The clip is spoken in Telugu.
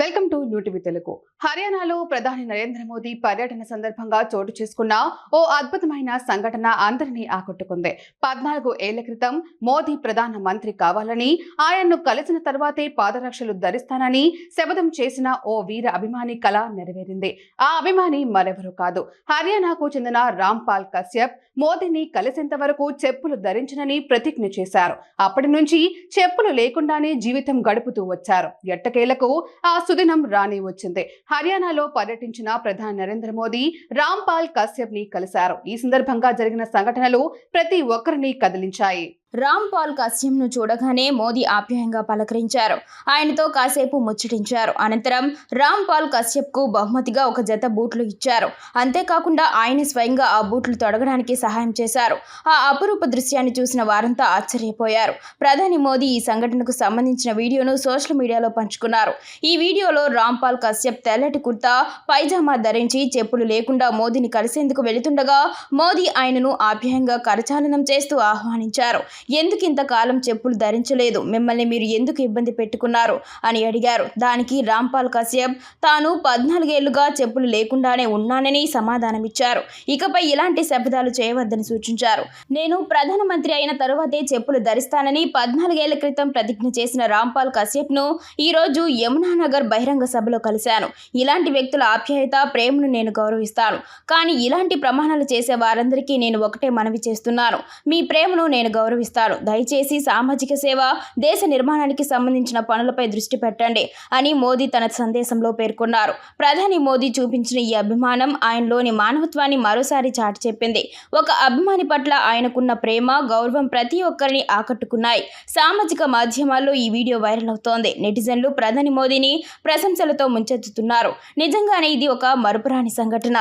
Welcome to New TV Telugu. హర్యానాలో ప్రధాని నరేంద్ర మోదీ పర్యటన సందర్భంగా చోటు చేసుకున్న ఓ అద్భుతమైన సంఘటన అందరినీ ఆకట్టుకుంది. 14 ఏళ్ల క్రితం మోదీ ప్రధాన మంత్రి కావాలని, ఆయన్ను కలిసిన తర్వాతే పాదరక్షలు ధరిస్తానని శపథం చేసిన ఓ వీర అభిమాని కల నెరవేరింది. ఆ అభిమాని మరెవరూ కాదు, హర్యానాకు చెందిన రాంపాల్ కశ్యప్. మోదీని కలిసేంత వరకు చెప్పులు ధరించనని ప్రతిజ్ఞ చేశారు. అప్పటి నుంచి చెప్పులు లేకుండానే జీవితం గడుపుతూ వచ్చారు. ఎట్టకేలకు ఆ సుదినం రాని వచ్చింది. హర్యానాలో పర్యటించిన ప్రధాని నరేంద్ర మోదీ రాంపాల్ కశ్యప్ ని కలిశారు. ఈ సందర్భంగా జరిగిన సంఘటనలు ప్రతి ఒక్కరిని కదిలించాయి. రాంపాల్ కశ్యప్ను చూడగానే మోదీ ఆప్యాయంగా పలకరించారు. ఆయనతో కాసేపు ముచ్చటించారు. అనంతరం రాంపాల్ కశ్యప్కు బహుమతిగా ఒక జత బూట్లు ఇచ్చారు. అంతేకాకుండా ఆయన స్వయంగా ఆ బూట్లు తొడగడానికి సహాయం చేశారు. ఆ అపురూప దృశ్యాన్ని చూసిన వారంతా ఆశ్చర్యపోయారు. ప్రధాని మోదీ ఈ సంఘటనకు సంబంధించిన వీడియోను సోషల్ మీడియాలో పంచుకున్నారు. ఈ వీడియోలో రాంపాల్ కశ్యప్ తెల్లటి కుర్తా పైజామా ధరించి చెప్పులు లేకుండా మోదీని కలిసేందుకు వెళుతుండగా మోదీ ఆయనను ఆప్యాయంగా కరచాలనం చేస్తూ ఆహ్వానించారు. ఎందుకు ఇంతకాలం చెప్పులు ధరించలేదు, మిమ్మల్ని మీరు ఎందుకు ఇబ్బంది పెట్టుకున్నారు అని అడిగారు. దానికి రాంపాల్ కశ్యప్ తాను 14 ఏళ్లుగా చెప్పులు లేకుండానే ఉన్నానని సమాధానమిచ్చారు. ఇకపై ఇలాంటి శపథాలు చేయవద్దని సూచించారు. నేను ప్రధానమంత్రి అయిన తరువాతే చెప్పులు ధరిస్తానని 14 ఏళ్ల క్రితం ప్రతిజ్ఞ చేసిన రాంపాల్ కశ్యప్ను ఈరోజు యమునానగర్ బహిరంగ సభలో కలిశాను. ఇలాంటి వ్యక్తుల ఆప్యాయత, ప్రేమను నేను గౌరవిస్తాను. కానీ ఇలాంటి ప్రమాణాలు చేసే వారందరికీ నేను ఒకటే మనవి చేస్తున్నాను, మీ ప్రేమను నేను గౌరవిస్తాను. దయచేసి సామాజిక సేవ, దేశ నిర్మాణానికి సంబంధించిన పనులపై దృష్టి పెట్టండి అని మోదీ తన సందేశంలో పేర్కొన్నారు. ప్రధాని మోదీ చూపించిన ఈ అభిమానం ఆయనలోని మానవత్వాన్ని మరోసారి చాటి చెప్పింది. ఒక అభిమాని పట్ల ఆయనకున్న ప్రేమ, గౌరవం ప్రతి ఒక్కరిని ఆకట్టుకున్నాయి. సామాజిక మాధ్యమాల్లో ఈ వీడియో వైరల్ అవుతోంది. నెటిజన్లు ప్రధాని మోదీని ప్రశంసలతో ముంచెత్తుతున్నారు. నిజంగానే ఇది ఒక మరుపురాని సంఘటన.